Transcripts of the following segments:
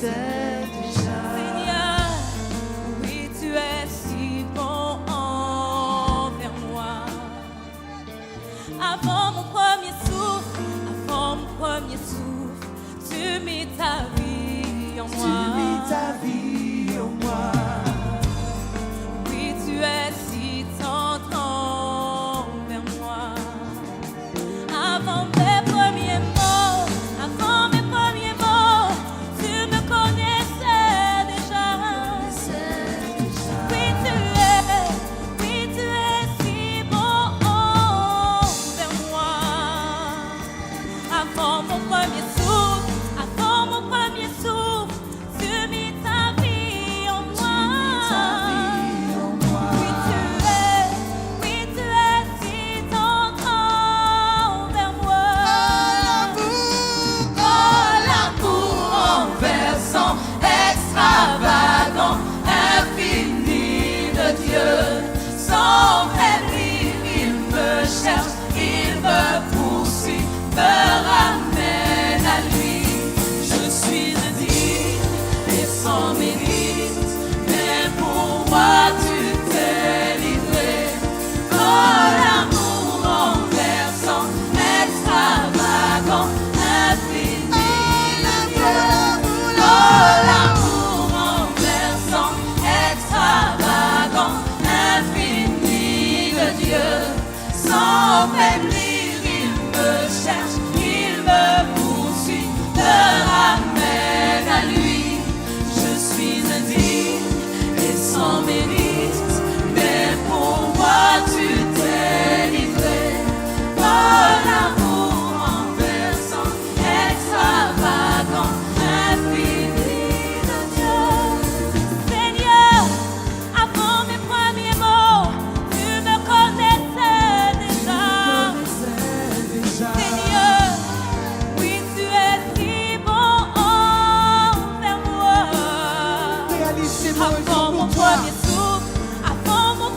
connaissais déjà. Seigneur, oui, tu es si bon envers moi. Avant mon premier souffle, tu mis ta vie en moi. Tu mis ta vie en moi. Oui, tu es si tendre envers moi. Avant mes premiers mots, tu me connaissais déjà. Oui, tu es si bon envers moi. Avant mon premier souffle, tu mis ta vie en moi. Oui, tu es si tendre envers moi. Oh, l'amour renversant, extravagant, infini de Dieu. Sans faiblir, il me cherche, il me poursuit, me ramène à lui. Je suis indigne et sans mérite, mais pour moi tu t'es livré. Oh, l'amour renversant, extravagant, infini de Dieu. Oh, l'amour renversant, extravagant, infini de Dieu. Sans faiblir, il me cherche, il me poursuit, me ramène à lui. Je suis indigne et sans mérite, mais pour moi tu t'es livré. Oh, l'amour renversant, extravagant, infini de Dieu. Seigneur, avant mes premiers mots, tu me connaissais déjà. Seigneur, oui, tu es si bon envers moi. Réalise ces mots, ils sont Avant mon pour toi.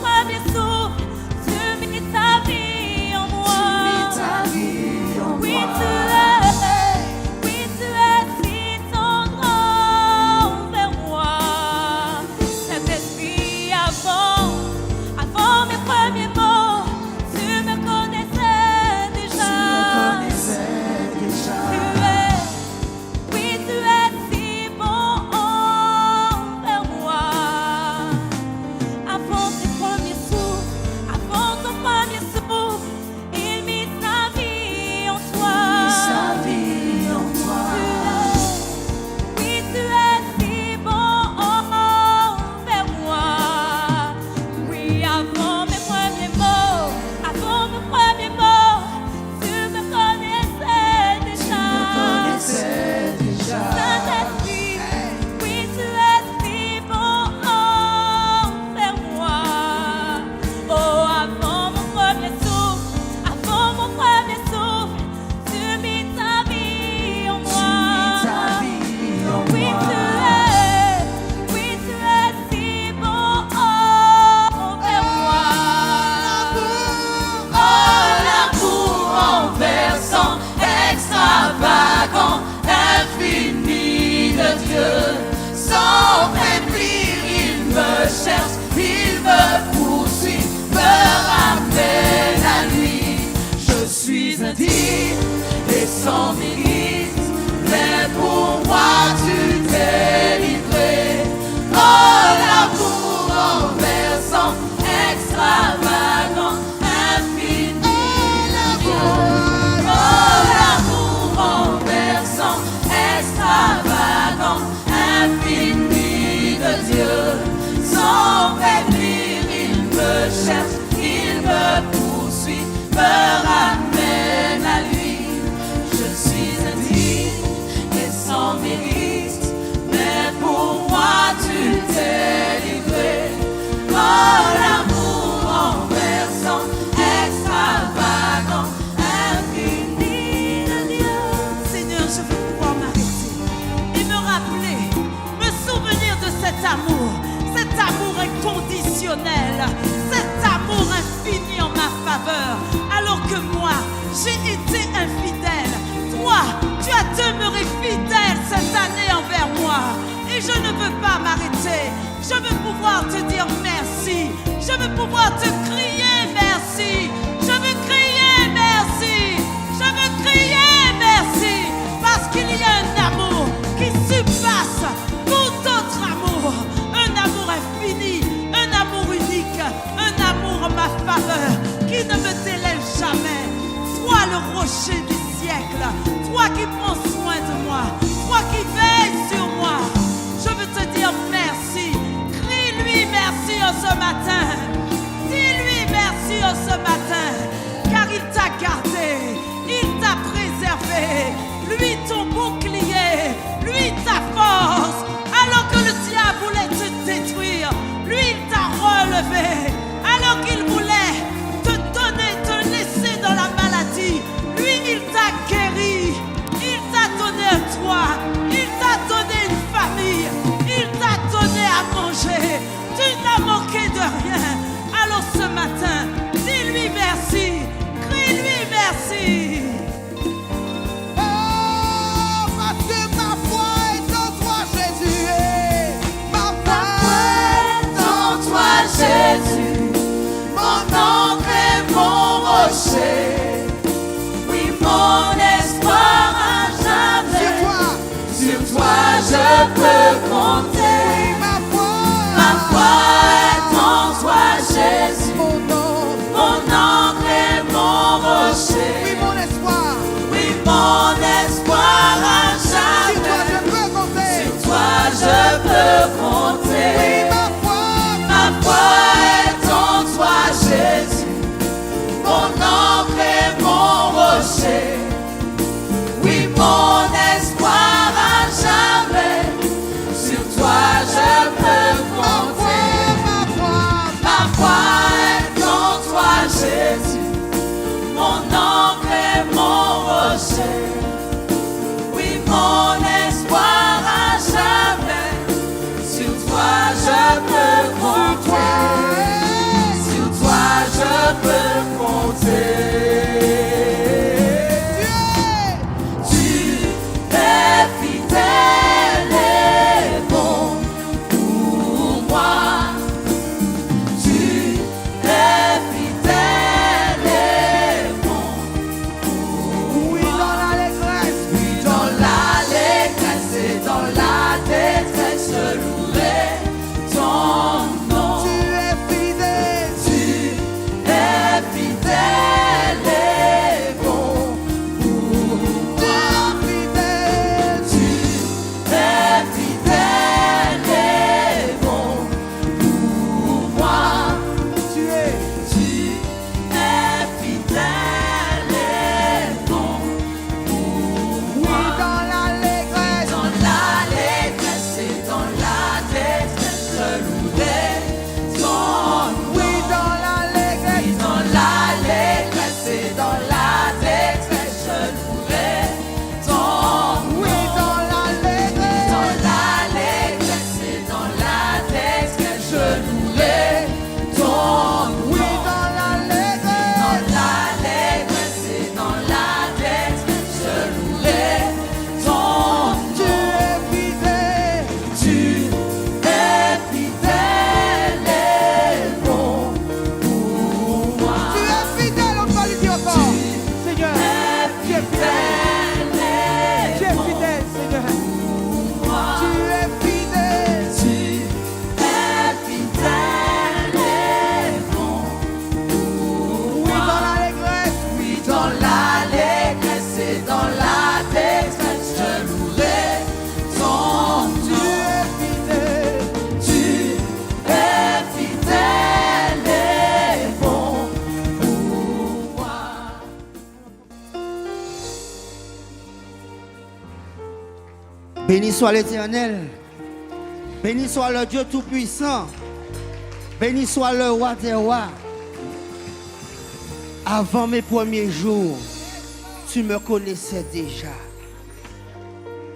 premier souffle, tu mis ta vie en moi. Ta vie en Oui, moi. tu es si tendre envers moi. Saint-Esprit, avant mes premiers mots, tu me connaissais déjà. Tu es si bon envers moi. Avant ton premier souffle, il mit sa vie en toi. Sa vie en toi. Oui, tu es si bon envers moi. Oui, avant mes premiers mots, tu me connaissais déjà. Saint-Esprit, oui, tu es si bon envers moi. Oh, avant mon premier souffle, tu mis ta vie en moi. Ta vie en Oui, moi. tu es si bon envers moi. Oh, l'amour renversant, extravagant, infini de Dieu. Sans faiblir, il me cherche, il me poursuit, me ramène à lui. Je suis indigne et sans mérite, mais pour moi tu t'es livré. Oh, l'amour renversant, extravagant, infini de Dieu. Oh, l'amour renversant, extravagant, infini de Dieu. Sans faiblir, il me cherche, il me poursuit, me ramène à lui. Je suis indigne et sans mérite, mais pour moi tu t'es livré. Oh, l'amour renversant, extravagant, infini de Dieu. Seigneur, je veux pouvoir m'arrêter et me rappeler, me souvenir de cet amour inconditionnel, cet amour infini en ma faveur. Alors que moi, j'ai été infidèle, toi, tu as demeuré fidèle cette année envers moi. Et je ne veux pas m'arrêter. Je veux pouvoir te dire merci. Je veux pouvoir te crier merci. Je veux crier merci. Je veux crier merci. Parce qu'il y a un amour qui surpasse tout autre amour. Un amour infini, un amour unique, un amour en ma faveur qui ne me délaisse jamais. Toi le rocher du siècle, toi qui prends soin de moi, toi qui veilles sur moi. Je veux te dire merci. Crie-lui merci ce matin. Dis-lui merci ce matin. Car il t'a gardé, il t'a préservé. Lui ton bouclier, lui ta force. Alors que le diable voulait te détruire, lui il t'a relevé. Alors qu'il voulait te donner, te laisser dans la maladie, lui il t'a guéri. Il t'a donné un toit, il t'a donné une famille, il t'a donné à manger. Tu n'as manqué de rien. Alors ce matin, dis-lui merci, crie-lui merci. Oh, parce que ma foi est en toi, Jésus. Ma foi est en toi, Jésus. Mon ancre et mon rocher. Oui, mon espoir à jamais. Sur toi je peux compter. Oui, ma foi est en toi, Jésus. Mon ancre et mon rocher. Oui, mon espoir. Oui, mon espoir à jamais. Sur toi je peux compter. Oui, ma foi est en toi, Jésus. Mon ancre et mon rocher. Oui, mon espoir à jamais. Sur toi je peux compter. Ma foi est en toi, Jésus. Mon ancre et mon rocher. Oui, mon espoir à jamais. Sur toi je peux compter. Sur toi je peux compter. Tu es fidèle et bon pour moi. Tu es fidèle et bon. Oui, dans l'allégresse. Oui, dans l'allégresse et dans la détresse, je louerai ton nom. Tu es fidèle. Tu es fidèle et bon pour moi. Tu es fidèle et bon pour moi. Tu es fidèle et bon pour moi. Oui, dans l'allégresse. Dans l'allégresse et dans la détresse, je louerai ton nom. Oui, dans l'allégresse. Oui, dans l'allégresse et dans la détresse, je louerai ton nom. Oui, dans l'allégresse. Dans l'allégresse et dans la détresse, je louerai ton nom. Oui, dans l'allégresse. Dans l'allégresse et dans la détresse, je louerai ton nom. Tu es fidèle. Tu es fidèle et bon pour moi. Tu es fidèle, on va lui dire encore. Seigneur, tu es fidèle. Tu es fidèle, Seigneur. Tu es fidèle. Tu es fidèle et bon pour moi. Oui, dans l'allégresse. Oui, dans l'allégresse et dans la détresse, je louerai ton nom. Tu es fidèle et bon pour moi. Béni soit l'Éternel. Béni soit le Dieu Tout-Puissant. Béni soit le roi des rois. Avant mes premiers jours, tu me connaissais déjà.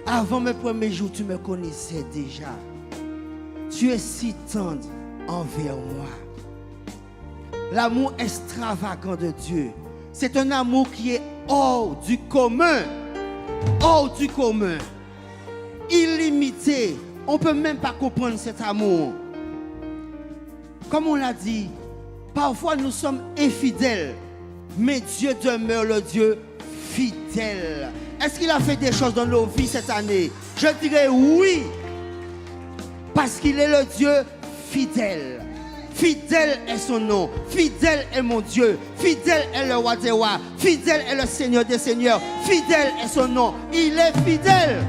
Avant mes premiers jours, tu me connaissais déjà. Tu es si tendre envers moi. L'amour extravagant de Dieu, c'est un amour qui est hors du commun. Hors du commun. Illimité. On ne peut même pas comprendre cet amour. Comme on l'a dit, parfois nous sommes infidèles, mais Dieu demeure le Dieu fidèle. Est-ce qu'il a fait des choses dans nos vies cette année? Je dirais oui, parce qu'il est le Dieu fidèle. Fidèle est son nom, fidèle est mon Dieu, fidèle est le roi des rois, fidèle est le Seigneur des seigneurs, fidèle est son nom, il est fidèle.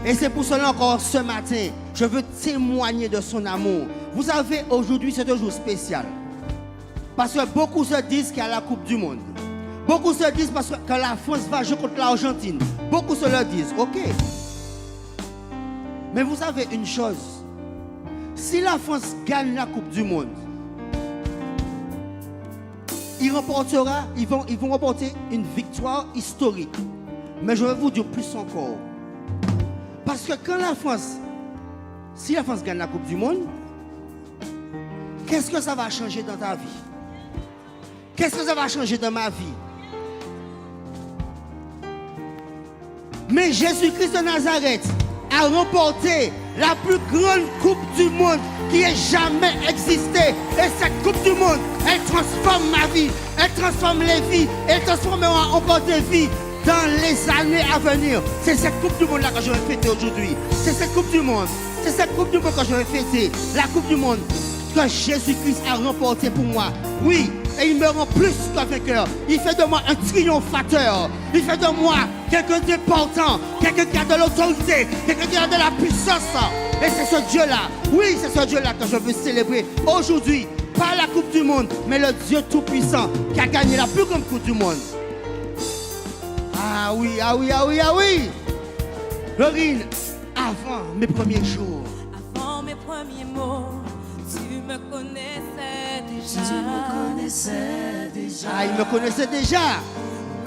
Et c'est pour cela encore ce matin, je veux témoigner de son amour. Vous savez, aujourd'hui c'est un jour spécial. Parce que beaucoup se disent qu'il y a la Coupe du Monde. Beaucoup se disent parce que la France va jouer contre l'Argentine. Beaucoup se le disent, ok. Mais vous savez une chose. Si la France gagne la Coupe du Monde, ils vont remporter une victoire historique. Mais je vais vous dire plus encore. Parce que quand si la France gagne la Coupe du Monde, qu'est-ce que ça va changer dans ta vie? Qu'est-ce que ça va changer dans ma vie? Mais Jésus-Christ de Nazareth a remporté la plus grande Coupe du Monde qui ait jamais existé. Et cette Coupe du Monde, elle transforme ma vie, elle transforme les vies, elle transformera encore des vies dans les années à venir. C'est cette Coupe du Monde-là que je vais fêter aujourd'hui. C'est cette Coupe du Monde. C'est cette Coupe du Monde que je vais fêter. La Coupe du Monde que Jésus-Christ a remportée pour moi. Oui, et il me rend plus qu'un vainqueur. Il fait de moi un triomphateur. Il fait de moi quelqu'un d'important, quelqu'un qui a de l'autorité, quelqu'un qui a de la puissance. Et c'est ce Dieu-là, oui, c'est ce Dieu-là que je veux célébrer aujourd'hui. Pas la Coupe du Monde, mais le Dieu Tout-Puissant qui a gagné la plus grande Coupe du Monde. Ah oui, ah oui, ah oui, ah oui. Laurine, avant mes premiers jours. Avant mes premiers mots, tu me connaissais déjà. Tu me connaissais déjà. Ah, il me connaissait déjà.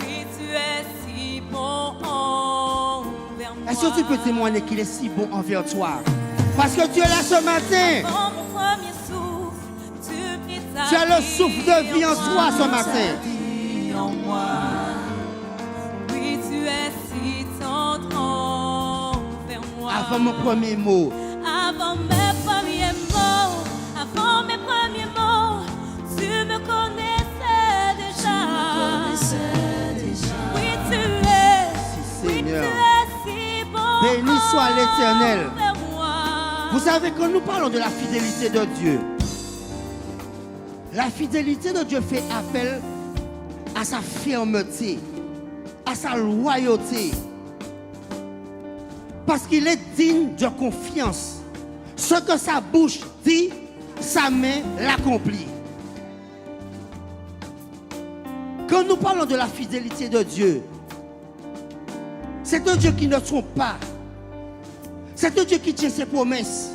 Oui, tu es si bon envers moi. Est-ce que tu peux témoigner qu'il est si bon envers toi? Parce que tu es là ce matin. Avant mon premier souffle, tu pris ta Tu as le souffle de vie en toi ce matin. Vie en moi. Oui, tu es si tendre envers moi. Avant mon premier mot. Avant mes premiers mots, avant mes premiers mots, tu me connaissais déjà. Oui, tu es, Si, oui, tu Seigneur. es si bon. Béni soit l'Éternel. envers moi. Vous savez, quand nous parlons de la fidélité de Dieu, la fidélité de Dieu fait appel à sa fermeté, à sa loyauté. Parce qu'il est digne de confiance. Ce que sa bouche dit, sa main l'accomplit. Quand nous parlons de la fidélité de Dieu, c'est un Dieu qui ne trompe pas. C'est un Dieu qui tient ses promesses.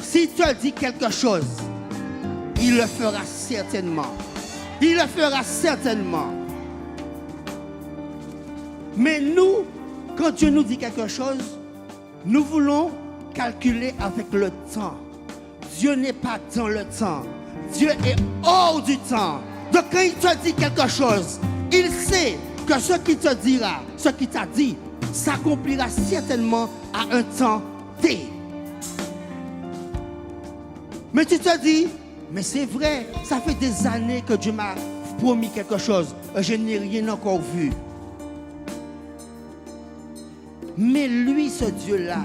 S'il te dit quelque chose, il le fera certainement. Il le fera certainement. Mais nous, quand Dieu nous dit quelque chose, nous voulons calculer avec le temps. Dieu n'est pas dans le temps. Dieu est hors du temps. Donc quand il te dit quelque chose, il sait que ce qu'il te dira, ce qu'il t'a dit, s'accomplira certainement à un temps T. Mais tu te dis, mais c'est vrai, ça fait des années que Dieu m'a promis quelque chose. Je n'ai rien encore vu. Mais lui, ce Dieu-là,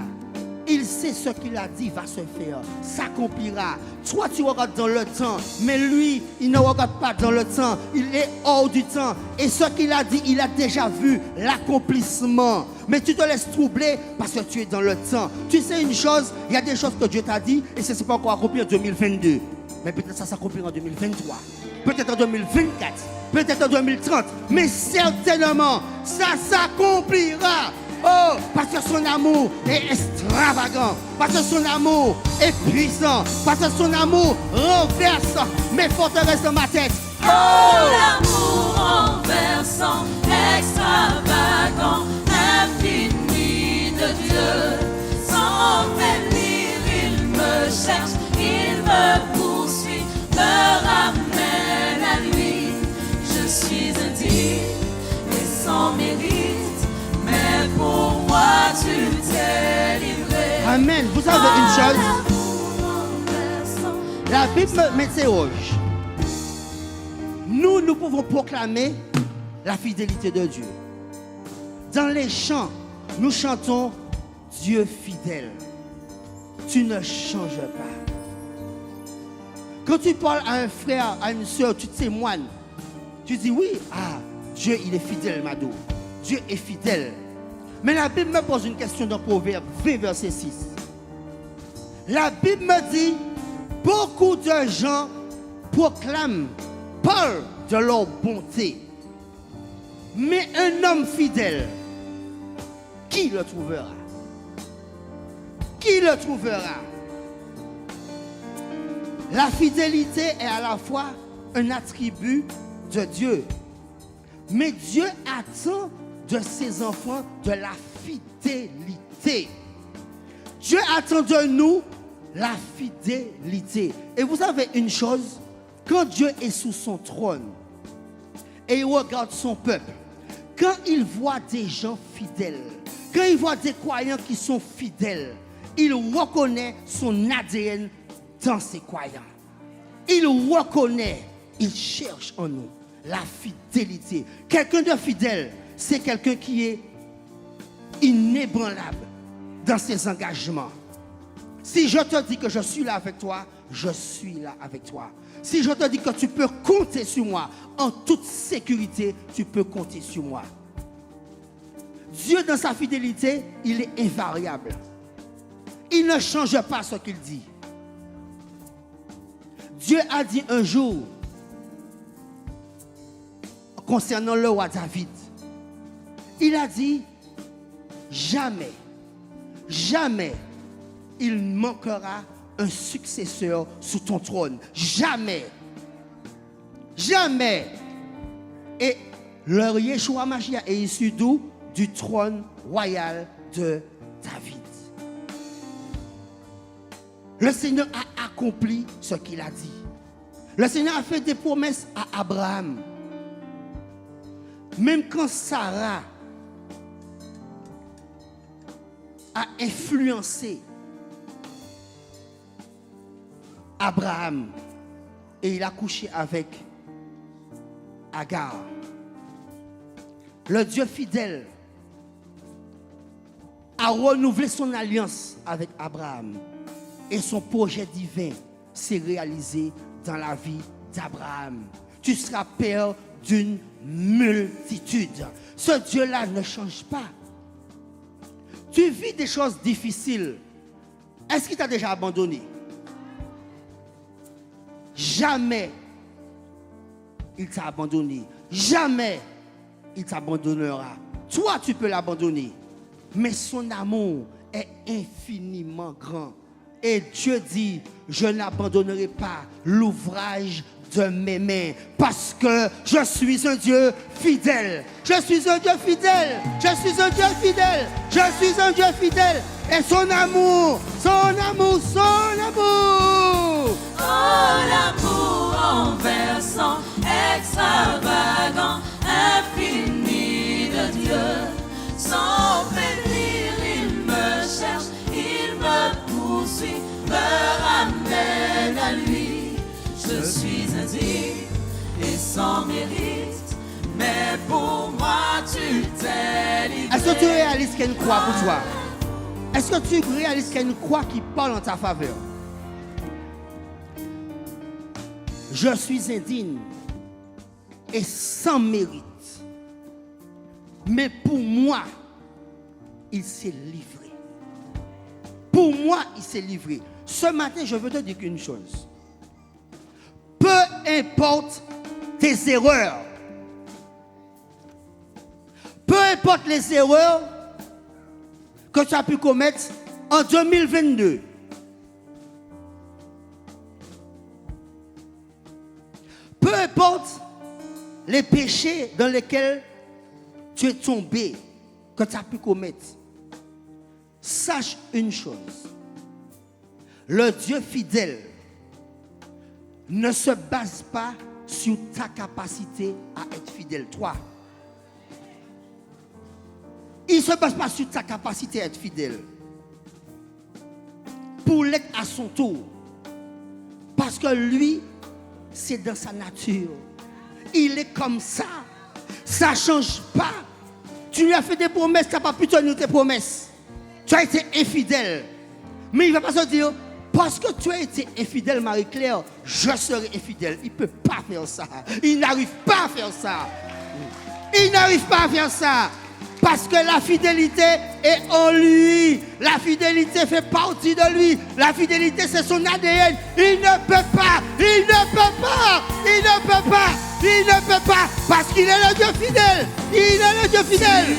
il sait ce qu'il a dit va se faire, s'accomplira. Toi, tu regardes dans le temps, mais lui, il ne regarde pas dans le temps. Il est hors du temps. Et ce qu'il a dit, il a déjà vu l'accomplissement. Mais tu te laisses troubler parce que tu es dans le temps. Tu sais une chose, il y a des choses que Dieu t'a dit et ça ne s'est pas encore accompli en 2022. Mais peut-être ça s'accomplira en 2023. Peut-être en 2024. Peut-être en 2030. Mais certainement, ça s'accomplira. Oh, parce que son amour est extravagant, parce que son amour est puissant, parce que son amour renverse mes forteresses de ma tête. Oh, l'amour renversant, extravagant, infini de Dieu. Sans venir, il me cherche, il me poursuit, me ramène à lui. Je suis indigne et sans mérite. Mais pour moi tu t'es Amen. Vous savez une chose? La Bible m'interroge. Nous pouvons proclamer la fidélité de Dieu. Dans les chants, nous chantons Dieu fidèle. Tu ne changes pas. Quand tu parles à un frère, à une soeur, tu témoignes. Tu dis oui, Dieu il est fidèle, Mado. Dieu est fidèle. Mais la Bible me pose une question dans Proverbe 20, verset 6. La Bible me dit, beaucoup de gens proclament, parlent de leur bonté. Mais un homme fidèle, qui le trouvera? Qui le trouvera? La fidélité est à la fois un attribut de Dieu. Mais Dieu attend de ses enfants de la fidélité. Dieu attend de nous la fidélité. Et vous savez une chose, quand Dieu est sous son trône et il regarde son peuple, quand il voit des gens fidèles, quand il voit des croyants qui sont fidèles, il reconnaît son ADN dans ses croyants. Il reconnaît, il cherche en nous la fidélité. Quelqu'un de fidèle, c'est quelqu'un qui est inébranlable dans ses engagements. Si je te dis que je suis là avec toi, je suis là avec toi. Si je te dis que tu peux compter sur moi, en toute sécurité, tu peux compter sur moi. Dieu, dans sa fidélité, il est invariable. Il ne change pas ce qu'il dit. Dieu a dit un jour, concernant le roi David, il a dit, jamais, jamais, il manquera un successeur sous ton trône. Jamais. Jamais. Et le Yeshua Mashiach est issu d'où? Du trône royal de David. Le Seigneur a accompli ce qu'il a dit. Le Seigneur a fait des promesses à Abraham. Même quand Sarah a influencé Abraham et il a couché avec Agar, le Dieu fidèle a renouvelé son alliance avec Abraham et son projet divin s'est réalisé dans la vie d'Abraham. Tu seras père d'une multitude. Ce Dieu-là ne change pas. Tu vis des choses difficiles. Est-ce qu'il t'a déjà abandonné? Jamais il t'a abandonné. Jamais il t'abandonnera. Toi, tu peux l'abandonner. Mais son amour est infiniment grand. Et Dieu dit, je n'abandonnerai pas l'ouvrage de mes mains. Parce que je suis un Dieu fidèle. Je suis un Dieu fidèle. Je suis un Dieu fidèle. Je suis un Dieu fidèle. Et son amour, son amour, son amour. Oh, l'amour renversant, extravagant, infini de Dieu. Sans périr, il me cherche, il me poursuit, me ramène à lui. Je suis indigne et sans mérite, mais pour moi tu t'es livré. Est-ce que tu réalises qu'il y a une croix pour toi? Est-ce que tu réalises qu'il y a une croix qui parle en ta faveur? Je suis indigne et sans mérite. Mais pour moi, il s'est livré. Pour moi, il s'est livré. Ce matin, je veux te dire qu'une chose. Peu importe tes erreurs, peu importe les erreurs que tu as pu commettre en 2022, peu importe les péchés dans lesquels tu es tombé, que tu as pu commettre, sache une chose. Le Dieu fidèle ne se base pas sur ta capacité à être fidèle, toi. Il ne se base pas sur ta capacité à être fidèle. pour l'être à son tour. Parce que lui, c'est dans sa nature. Il est comme ça. Ça ne change pas. Tu lui as fait des promesses, tu n'as pas pu tenir tes promesses. Tu as été infidèle. Mais il ne va pas se dire, parce que tu as été infidèle, Marie-Claire, je serai infidèle. Il ne peut pas faire ça. Il n'arrive pas à faire ça. Il n'arrive pas à faire ça. Parce que la fidélité est en lui. La fidélité fait partie de lui. La fidélité, c'est son ADN. Il ne peut pas. Il ne peut pas. Il ne peut pas. Il ne peut pas. Parce qu'il est le Dieu fidèle. Il est le Dieu fidèle.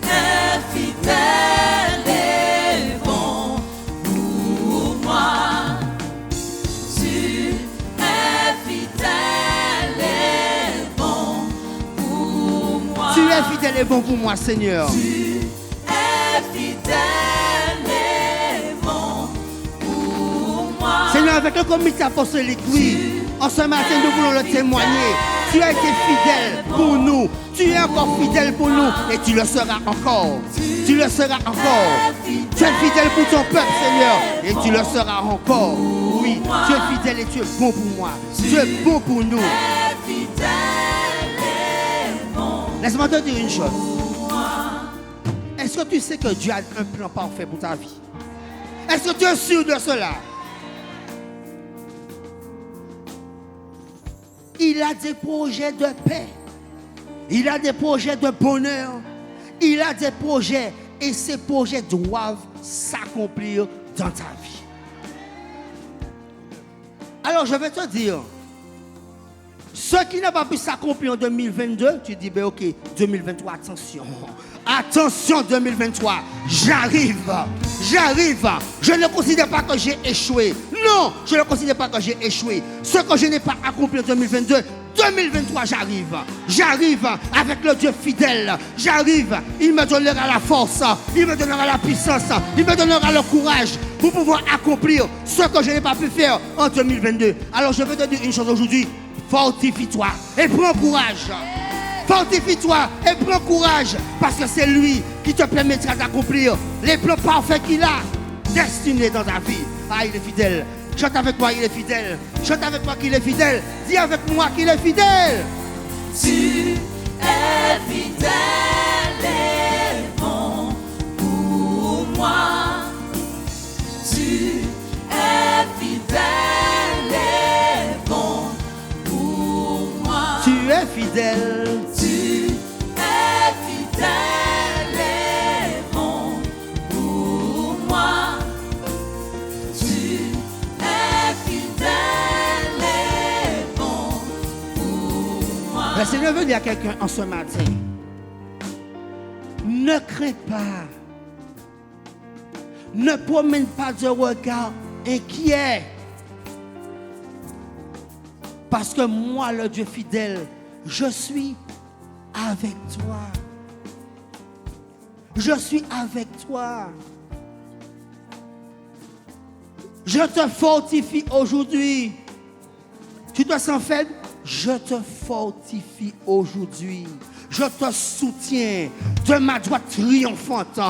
Tu es fidèle et bon pour moi. Tu es fidèle et bon pour moi. Tu es fidèle et bon pour moi, Seigneur. Tu es fidèle et bon pour moi. Seigneur, avec le comité apostolique, oui, en ce matin, nous voulons le témoigner. Tu as été fidèle pour nous. Tu es encore fidèle pour nous. Et tu le seras encore. Tu le seras encore. Tu es fidèle pour ton peuple, Seigneur. Et tu le seras encore. Oui, tu es fidèle et tu es bon pour moi. Tu es bon pour nous. Laisse-moi te dire une chose. Est-ce que tu sais que Dieu a un plan parfait pour ta vie? Est-ce que tu es sûr de cela? Il a des projets de paix. Il a des projets de bonheur. Il a des projets. Et ces projets doivent s'accomplir dans ta vie. Alors je vais te dire, ce qui n'a pas pu s'accomplir en 2022, tu dis, ben ok, 2023, attention. Attention 2023, j'arrive. Je ne considère pas que j'ai échoué. Non, je ne considère pas que j'ai échoué. Ce que je n'ai pas accompli en 2022, 2023, j'arrive avec le Dieu fidèle. J'arrive, il me donnera la force, il me donnera la puissance, il me donnera le courage pour pouvoir accomplir ce que je n'ai pas pu faire en 2022. Alors je veux te dire une chose aujourd'hui, fortifie-toi et prends courage. Fortifie-toi et prends courage parce que c'est lui qui te permettra d'accomplir les plans parfaits qu'il a destinés dans ta vie. Ah, il est fidèle. Chante avec moi, il est fidèle. Chante avec moi qu'il est fidèle. Dis avec moi qu'il est fidèle. Tu es fidèle et bon pour moi. Tu es fidèle et bon pour moi. Tu es fidèle. Tu es fidèle et bon pour moi. Tu es fidèle et bon pour moi. Le Seigneur veut dire à quelqu'un en ce matin, ne crains pas. Ne promène pas de regard inquiet. Parce que moi, le Dieu fidèle, je suis avec toi. Je suis avec toi. Je te fortifie aujourd'hui. Tu te sens faible? Je te fortifie aujourd'hui. Je te soutiens de ma droite triomphante.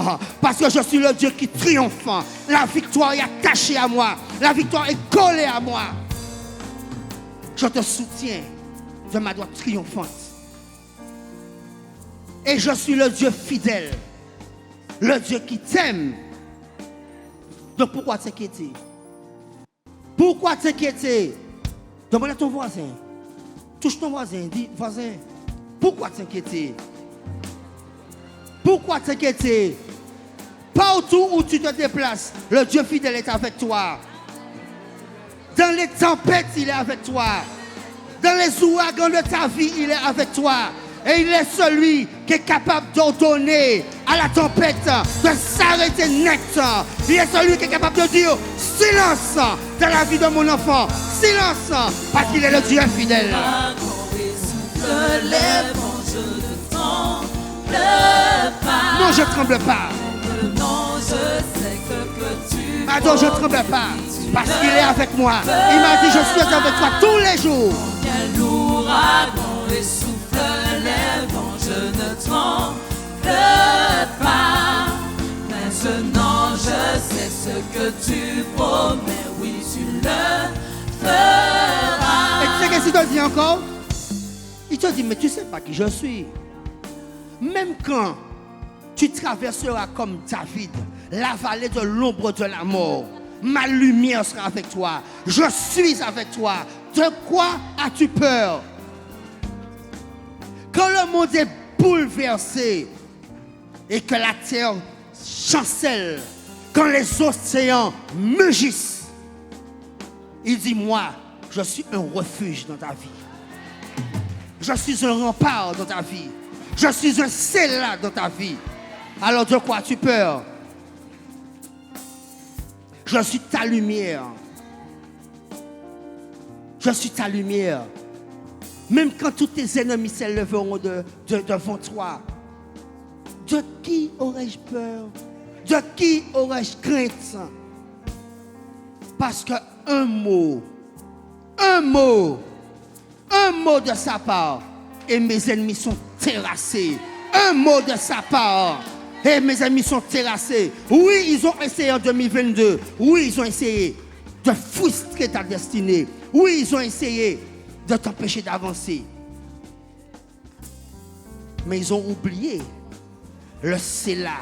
Parce que je suis le Dieu qui triomphe. La victoire est attachée à moi. La victoire est collée à moi. Je te soutiens de ma droite triomphante. Et je suis le Dieu fidèle. Le Dieu qui t'aime. Donc pourquoi t'inquiéter? Pourquoi t'inquiéter? Demande à ton voisin. Touche ton voisin. Dis, voisin, pourquoi t'inquiéter? Pourquoi t'inquiéter? Partout où tu te déplaces, le Dieu fidèle est avec toi. Dans les tempêtes, il est avec toi. Dans les ouragans de ta vie, il est avec toi. Et il est celui qui est capable d'ordonner à la tempête de s'arrêter net. Il est celui qui est capable de dire silence dans la vie de mon enfant. Silence, parce qu'il est le Dieu fidèle. Non, je ne tremble pas. Non, je sais que tu Pardon, je ne tremble pas. Parce qu'il est avec moi. Il m'a dit, je suis avec toi tous les jours. Quel l'ouragan et souffle les vents, je ne tremble pas. Maintenant, je sais ce ce que tu promets, oui, tu le feras. Et tu sais qu'est-ce qu'il te dit encore? Il te dit, mais tu ne sais pas qui je suis. Même quand tu traverseras comme David la vallée de l'ombre de la mort, ma lumière sera avec toi. Je suis avec toi. De quoi as-tu peur? Quand le monde est bouleversé et que la terre chancelle, quand les océans mugissent, il dit, moi, je suis un refuge dans ta vie. Je suis un rempart dans ta vie. Je suis un célat dans ta vie. Alors de quoi as-tu peur? Je suis ta lumière. Je suis ta lumière. Même quand tous tes ennemis s'élèveront devant toi. De qui aurais-je peur? De qui aurais-je crainte? Parce qu'un mot de sa part, et mes ennemis sont terrassés. Un mot de sa part, et mes ennemis sont terrassés. Oui, ils ont essayé en 2022. Oui, ils ont essayé de frustrer ta destinée. Oui, ils ont essayé de t'empêcher d'avancer. Mais ils ont oublié le Sélah.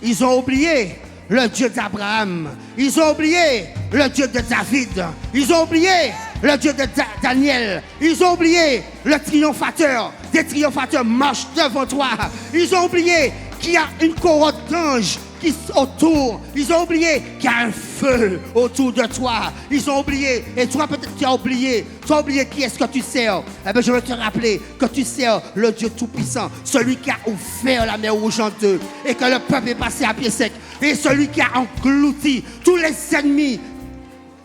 Ils ont oublié le Dieu d'Abraham. Ils ont oublié le Dieu de David. Ils ont oublié le Dieu de Daniel. Ils ont oublié le triomphateur. Des triomphateurs marchent devant toi. Ils ont oublié qu'il y a une couronne d'anges qui autour. Ils ont oublié qu'il y a un feu autour de toi. Ils ont oublié. Et toi, peut-être tu as oublié. Tu as oublié qui est-ce que tu sers. Eh bien, je veux te rappeler que tu sers le Dieu Tout-Puissant. Celui qui a ouvert la mer rouge en deux. Et que le peuple est passé à pied sec. Et celui qui a englouti tous les ennemis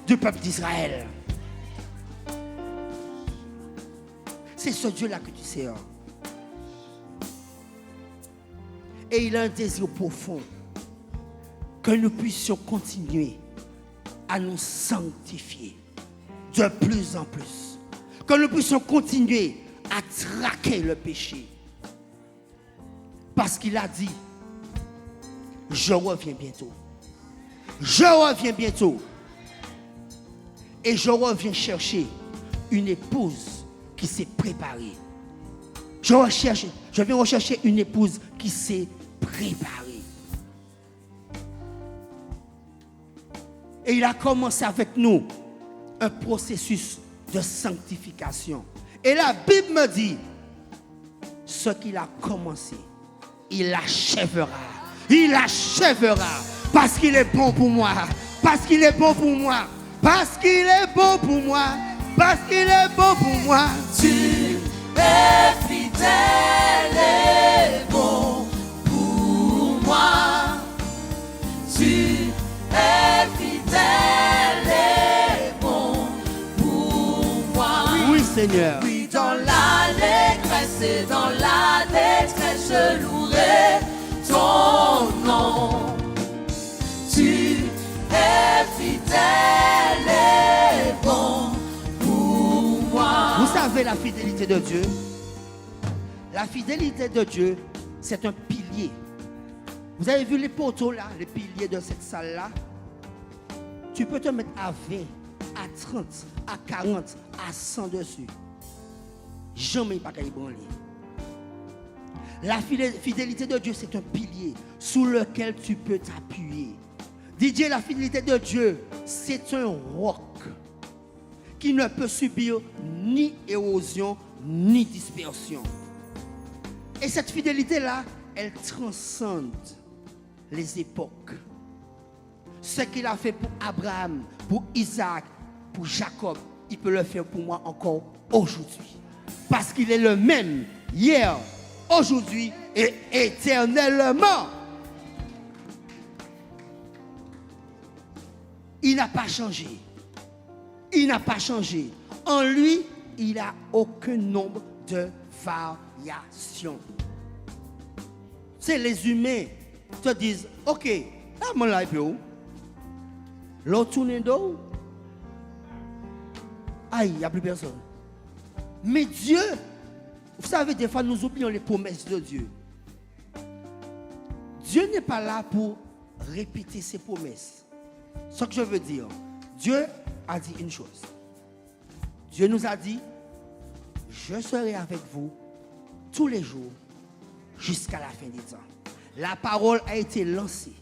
du peuple d'Israël. C'est ce Dieu-là que tu sers. Et il a un désir profond que nous puissions continuer à nous sanctifier de plus en plus. Que nous puissions continuer à traquer le péché. Parce qu'il a dit, je reviens bientôt. Je reviens bientôt. Et je reviens chercher une épouse qui s'est préparée. Je viens rechercher une épouse qui s'est préparée. Et il a commencé avec nous un processus de sanctification. Et la Bible me dit, ce qu'il a commencé, il achèvera. Il achèvera. Parce qu'il est bon pour moi. Parce qu'il est bon pour moi. Parce qu'il est bon pour moi. Parce qu'il est bon pour moi. Tu es fidèle et bon pour moi. Tu es fidèle et bon pour moi. Oui, Seigneur. Oui, dans l'allégresse et dans la détresse, je louerai ton nom. Tu es fidèle et bon pour moi. Vous savez la fidélité de Dieu? La fidélité de Dieu, c'est un pilier. Vous avez vu les poteaux là, les piliers de cette salle-là? Tu peux te mettre à 20, à 30, à 40, à 100 dessus. Jamais pas qu'à y branler. La fidélité de Dieu, c'est un pilier sous lequel tu peux t'appuyer. Didier, la fidélité de Dieu, c'est un roc qui ne peut subir ni érosion, ni dispersion. Et cette fidélité-là, elle transcende les époques. Ce qu'il a fait pour Abraham, pour Isaac, pour Jacob, il peut le faire pour moi encore aujourd'hui. Parce qu'il est le même hier, aujourd'hui et éternellement. Il n'a pas changé. Il n'a pas changé. En lui, il n'a aucun nombre de variations. C'est les humains te disent, ok, là, mon life, l'autre tourne d'eau. Aïe, il n'y a plus personne. Mais Dieu, vous savez, des fois, nous oublions les promesses de Dieu. Dieu n'est pas là pour répéter ses promesses. Ce que je veux dire, Dieu a dit une chose. Dieu nous a dit, je serai avec vous tous les jours jusqu'à la fin des temps. La parole a été lancée.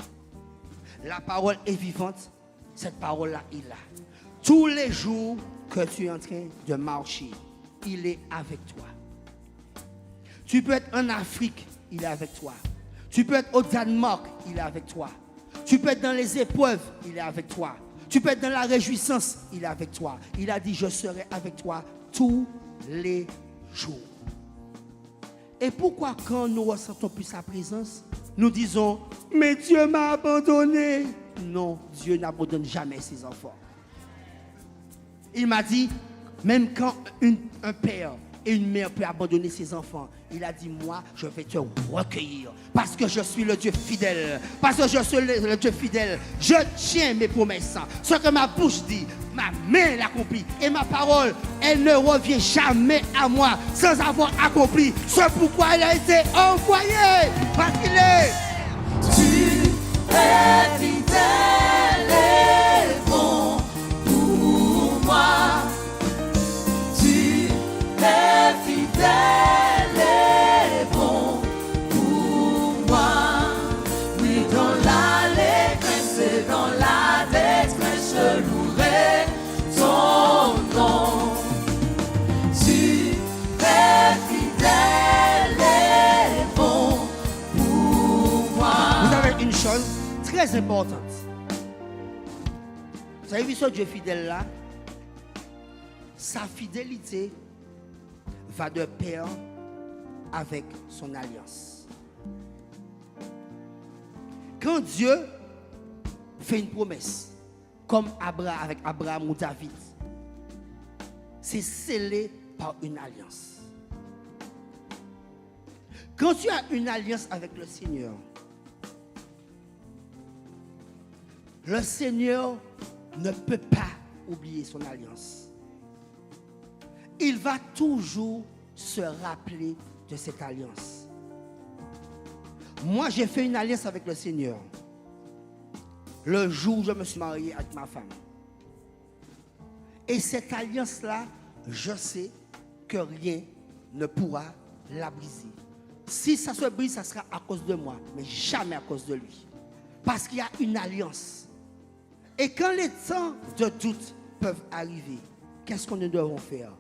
La parole est vivante. Cette parole-là est là. Tous les jours que tu es en train de marcher, il est avec toi. Tu peux être en Afrique, il est avec toi. Tu peux être au Danemark, il est avec toi. Tu peux être dans les épreuves, il est avec toi. Tu peux être dans la réjouissance, il est avec toi. Il a dit, je serai avec toi tous les jours. Et pourquoi quand nous ressentons plus sa présence, nous disons, mais Dieu m'a abandonné. Non, Dieu n'abandonne jamais ses enfants. Il m'a dit, même quand un père et une mère peuvent abandonner ses enfants, il a dit, moi, je vais te recueillir. Parce que je suis le Dieu fidèle. Parce que je suis le Dieu fidèle. Je tiens mes promesses. Ce que ma bouche dit, ma main l'accomplit. Et ma parole, elle ne revient jamais à moi sans avoir accompli ce pourquoi elle a été envoyée. Parce qu'il est. Tu es fidèle et bon pour moi. Tu es fidèle et bon pour moi. Oui, dans l'allégresse et dans la détresse, je louerai ton nom. Tu es fidèle et bon pour moi. Vous avez une chose très importante. Vous avez vu ce Dieu fidèle là? Sa fidélité va de pair avec son alliance. Quand Dieu fait une promesse, comme avec Abraham ou David, c'est scellé par une alliance. Quand tu as une alliance avec le Seigneur ne peut pas oublier son alliance. Il va toujours se rappeler de cette alliance. Moi, j'ai fait une alliance avec le Seigneur le jour où je me suis marié avec ma femme. Et cette alliance-là, je sais que rien ne pourra la briser. Si ça se brise, ça sera à cause de moi, mais jamais à cause de lui. Parce qu'il y a une alliance. Et quand les temps de doute peuvent arriver, qu'est-ce que nous devons faire?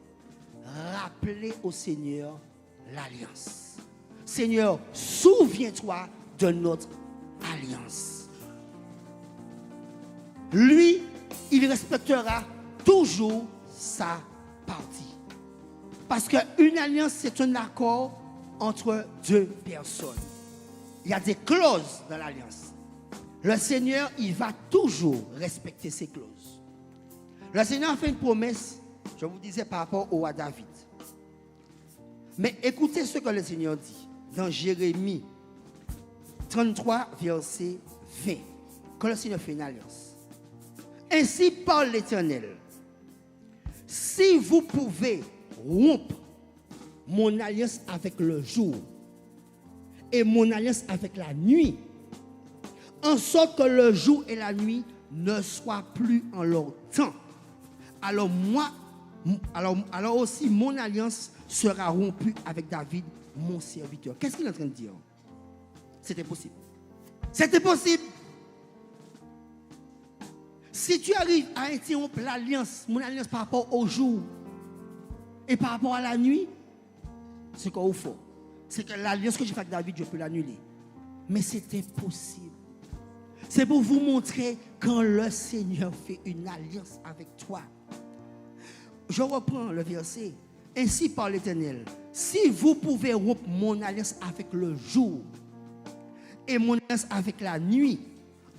Rappeler au Seigneur l'alliance. Seigneur, souviens-toi de notre alliance. Lui, il respectera toujours sa partie. Parce qu'une alliance, c'est un accord entre deux personnes. Il y a des clauses dans l'alliance. Le Seigneur, il va toujours respecter ses clauses. Le Seigneur a fait une promesse, je vous disais par rapport au roi David. Mais écoutez ce que le Seigneur dit dans Jérémie 33, verset 20. Quand le Seigneur fait une alliance. Ainsi parle l'Éternel. Si vous pouvez rompre mon alliance avec le jour et mon alliance avec la nuit, en sorte que le jour et la nuit ne soient plus en leur temps, alors aussi mon alliance sera rompue avec David, mon serviteur. Qu'est-ce qu'il est en train de dire? C'était possible. C'était possible. Si tu arrives à interrompre l'alliance, mon alliance par rapport au jour et par rapport à la nuit, c'est qu'au fond, c'est que l'alliance que j'ai faite avec David, je peux l'annuler. Mais c'était possible. C'est pour vous montrer quand le Seigneur fait une alliance avec toi. Je reprends le verset. Ainsi parle l'Éternel. Si vous pouvez rompre mon alliance avec le jour et mon alliance avec la nuit,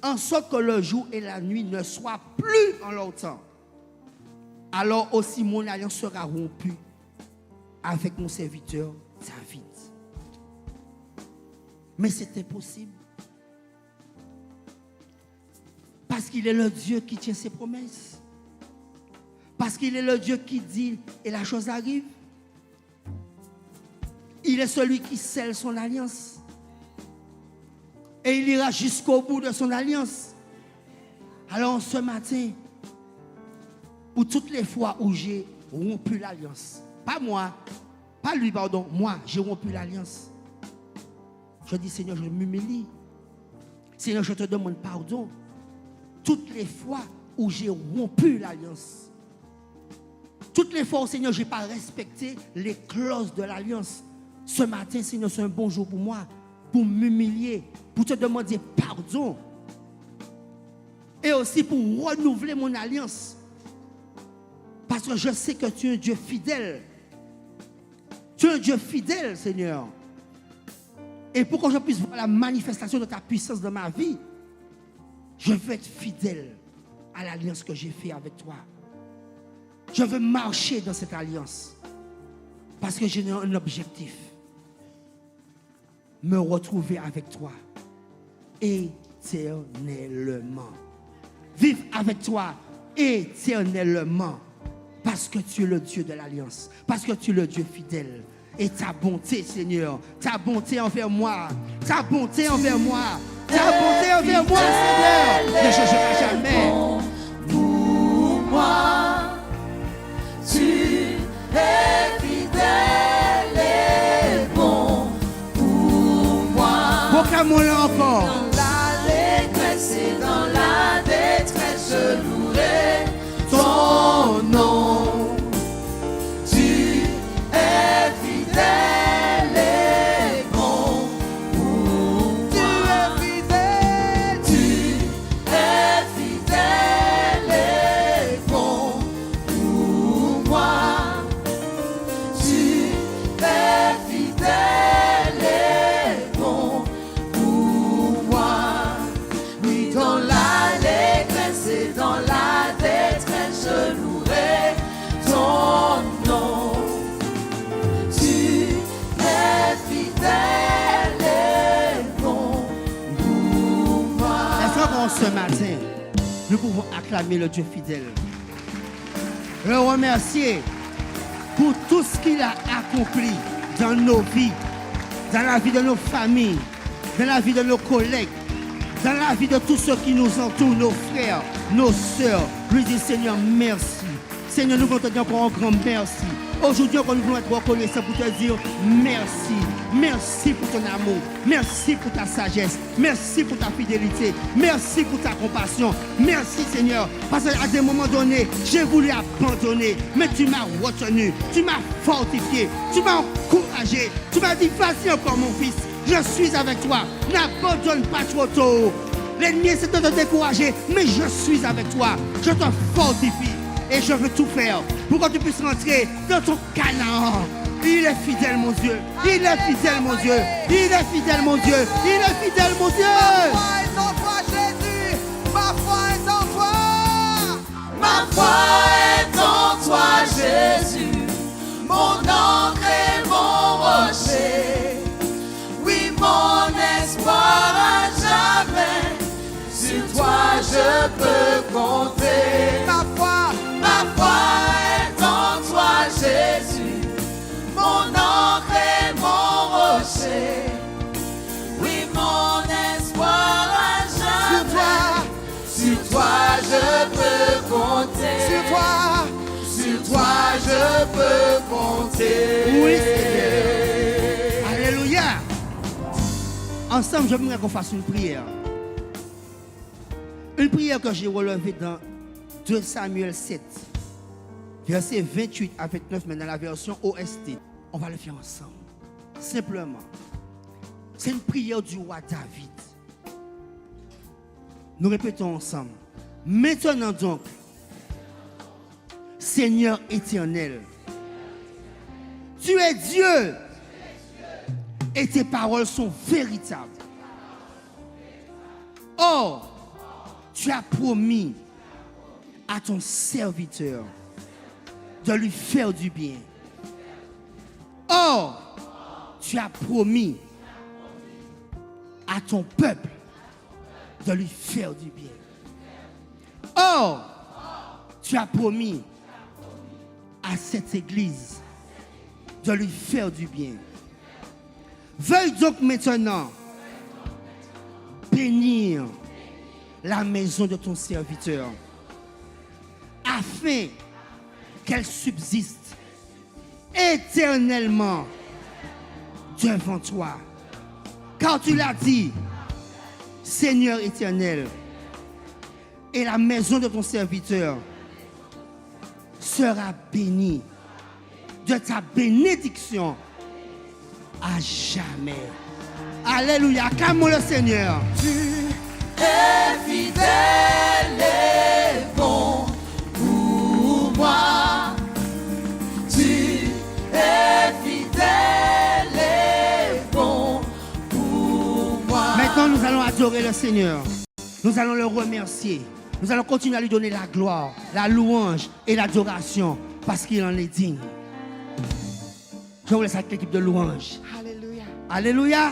en sorte que le jour et la nuit ne soient plus en leur temps, alors aussi mon alliance sera rompue avec mon serviteur David. Mais c'était possible. Parce qu'il est le Dieu qui tient ses promesses. Parce qu'il est le Dieu qui dit et la chose arrive. Il est celui qui scelle son alliance. Et il ira jusqu'au bout de son alliance. Alors ce matin, pour toutes les fois où j'ai rompu l'alliance, pas moi, pas lui, pardon, moi, j'ai rompu l'alliance. Je dis, Seigneur, je m'humilie. Seigneur, je te demande pardon. Toutes les fois où j'ai rompu l'alliance. Toutes les fois où, Seigneur, je n'ai pas respecté les clauses de l'alliance. Ce matin, Seigneur, c'est un bon jour pour moi, pour m'humilier, pour te demander pardon. Et aussi pour renouveler mon alliance. Parce que je sais que tu es un Dieu fidèle. Tu es un Dieu fidèle, Seigneur. Et pour que je puisse voir la manifestation de ta puissance dans ma vie, je veux être fidèle à l'alliance que j'ai faite avec toi. Je veux marcher dans cette alliance. Parce que j'ai un objectif. Me retrouver avec toi éternellement. Vivre avec toi éternellement. Parce que tu es le Dieu de l'alliance. Parce que tu es le Dieu fidèle. Et ta bonté, Seigneur, ta bonté envers moi, ta bonté envers moi, ta bonté envers moi, Seigneur, ne changera jamais. Pour moi, tu es fidèle et bon pour moi. Proclamons-le encore. Dans l'allégresse et dans la détresse, je louerai ton nom. Tu es fidèle et bon pour moi. Tu es fidèle et bon pour moi. Tu es fidèle et bon pour moi. Oui, dans l'allégresse et dans la détresse, je louerai ton nom. Tu es fidèle et bon pour moi. Est-ce que ce matin, nous pouvons acclamer le Dieu fidèle, le remercier pour tout ce qu'il a accompli dans nos vies, dans la vie de nos familles, dans la vie de nos collègues, dans la vie de tous ceux qui nous entourent, nos frères, nos sœurs. Lui dit, Seigneur, merci. Seigneur, nous voulons te dire encore un grand merci. Aujourd'hui, nous voulons être reconnaissants pour te dire merci. Merci pour ton amour. Merci pour ta sagesse. Merci pour ta fidélité. Merci pour ta compassion. Merci, Seigneur. Parce qu'à des moments donnés, j'ai voulu abandonner. Mais tu m'as retenu. Tu m'as fortifié. Tu m'as encouragé. Tu m'as dit, vas-y encore, mon fils. Je suis avec toi. N'abandonne pas trop tôt. L'ennemi essaie de te décourager. Mais je suis avec toi. Je te fortifie. Et je veux tout faire pour que tu puisses rentrer dans ton Canaan. Il est fidèle, mon Dieu. Il est fidèle, mon Dieu. Il est fidèle, mon Dieu. Il est fidèle, mon Dieu. Ma foi est en toi, Jésus. Ma foi est en toi. Ma foi est en toi, Jésus. Mon encre et mon rocher. Oui, mon espoir à jamais. Sur toi je peux compter. Ma foi est en toi, Jésus. Mon encre et mon rocher. Oui, mon espoir à jamais. Sur toi je peux compter. Sur toi je peux compter. Oui, Seigneur. Alléluia. Ensemble, j'aimerais qu'on fasse une prière. Une prière que j'ai relevée dans 2 Samuel 7, verset 28 à 29, mais dans la version OST. On va le faire ensemble. Simplement. C'est une prière du roi David. Nous répétons ensemble. Maintenant donc, Seigneur éternel, tu es Dieu et tes paroles sont véritables. Or, tu as promis à ton serviteur de lui faire du bien. Or, tu as promis à ton peuple de lui faire du bien. Or, tu as promis à cette église de lui faire du bien. Veuille donc maintenant bénir la maison de ton serviteur, afin qu'elle subsiste éternellement devant toi. Car tu l'as dit, Seigneur éternel, et la maison de ton serviteur sera bénie de ta bénédiction à jamais. Alléluia, acclamons le Seigneur. Tu es fidèle et bon pour moi. Tu es fidèle et bon pour moi. Maintenant, nous allons adorer le Seigneur. Nous allons le remercier. Nous allons continuer à lui donner la gloire, la louange et l'adoration parce qu'il en est digne. Je vous laisse avec l'équipe de louange. Alléluia. Alléluia.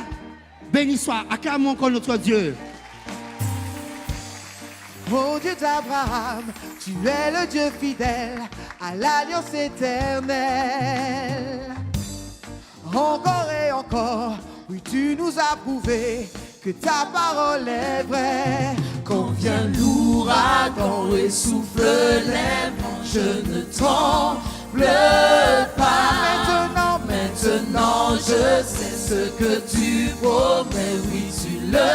Béni soit. Acclamons encore notre Dieu. Ô Dieu d'Abraham, tu es le Dieu fidèle à l'alliance éternelle. Encore et encore, oui, tu nous as prouvé que ta parole est vraie. Quand vient l'ouragan et souffle les vents, je ne tremble pas. Maintenant, je sais ce que tu promets. Oui, tu le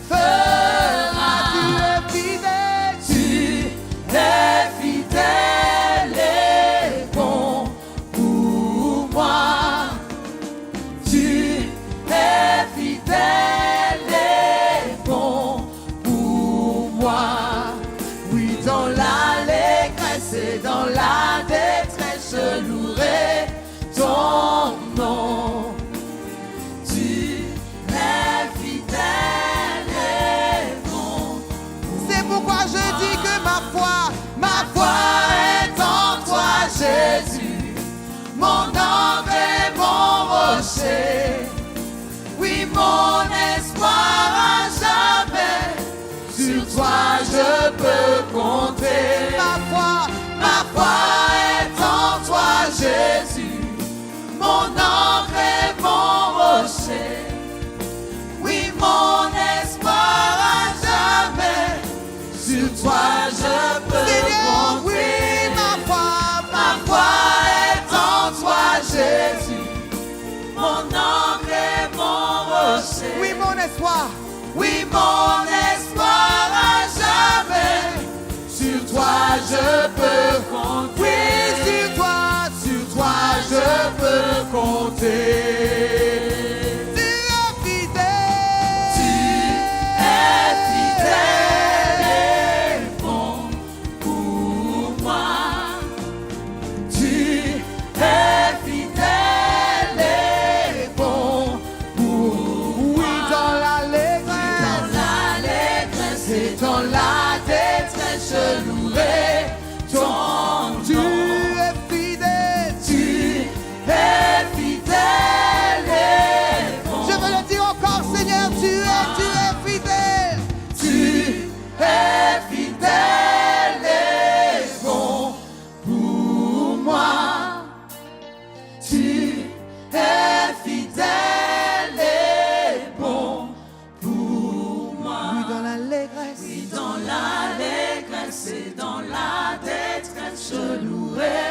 feras. Tu es fidèle et bon pour moi. Tu es fidèle et bon pour moi. Oui, dans l'allégresse et dans la détresse, je louerai ton nom. Tu es fidèle et bon. C'est pourquoi je dis que ma foi est en toi, Jésus. Mon ange et mon rocher. Oui, mon espoir à jamais. Sur toi je peux compter. Ma foi est en toi, Jésus. Mon ange et mon rocher. Oui, mon espoir à jamais. Sur toi je peux compter. Oui, ma foi est en toi, Jésus. Mon ange et mon rocher. Oui, mon espoir. Oui, mon espoir à jamais. Sur toi je peux compter. Oui, sur toi je peux compter. Tu es fidèle et bon pour moi. Tu es fidèle et bon pour moi. Oui, dans l'allégresse et dans la détresse, je louerai ton nom. Tu es fidèle et bon. Je veux le dire encore, Seigneur, tu es fidèle. Tu es fidèle et bon pour moi. Tu es fidèle et bon pour moi. Oui, dans l'allégresse et dans la détresse, je louerai